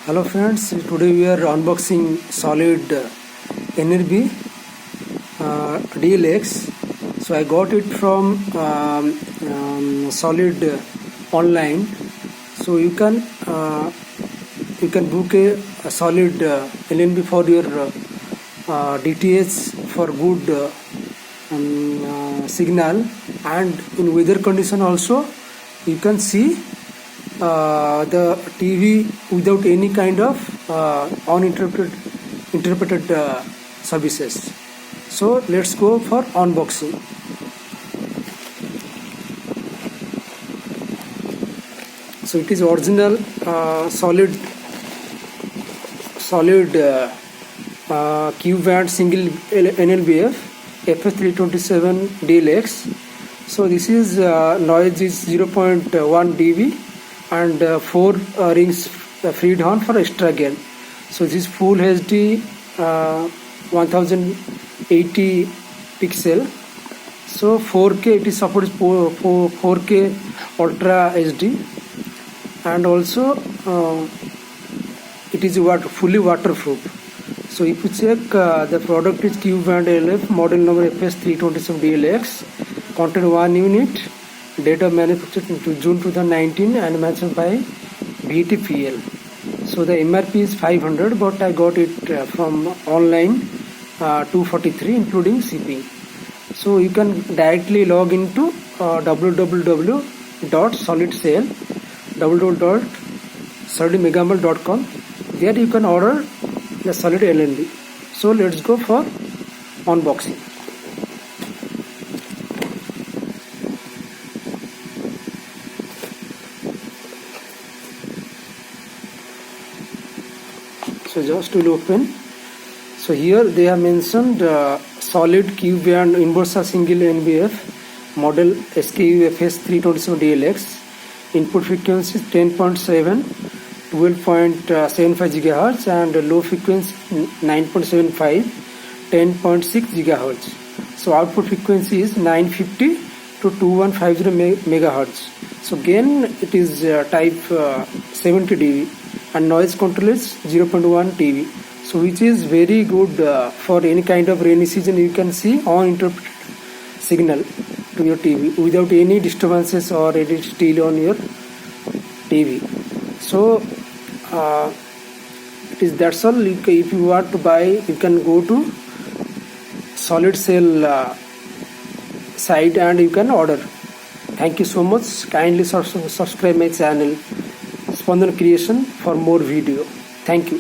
Hello friends, today we are unboxing solid NRB DLX. So I got it from solid online. So you can book a solid LNB for your DTH for good signal, and in weather condition also you can see the TV without any kind of uninterpreted services. So let's go for unboxing. So it is original solid Q band single LNBF FS-327 DLX. So this is noise is 0.1 dB and 4 rings freed horn for extra gain. So this is full HD 1080 pixel. So 4K, it is supports 4K Ultra HD, and also it is fully waterproof. So if you check, the product is Q band LF, model number FS-327 DLX, contain 1 unit, date of manufacture to June 2019, and manufactured by BTPL. So the MRP is 500, but I got it from online 243 including shipping. So you can directly log into www.solidcell.com. There you can order the solid LNB. So let's go for unboxing. So just will open. So here they have mentioned solid Q band inversa single NBF model SKU FS-327 DLX. Input frequency is 10.7, 12.75 GHz, and low frequency 9.75, 10.6 GHz. So output frequency is 950 to 2150 MHz. So gain it is type 70 dB, and noise control is 0.1 dB. So which is very good for any kind of rainy season. You can see uninterrupted signal to your TV without any disturbances or any steal on your TV. So that's all. If you want to buy, you can go to Solid Cell site and you can order. Thank you so much. Kindly subscribe my channel Spandan Creation for more video. Thank you.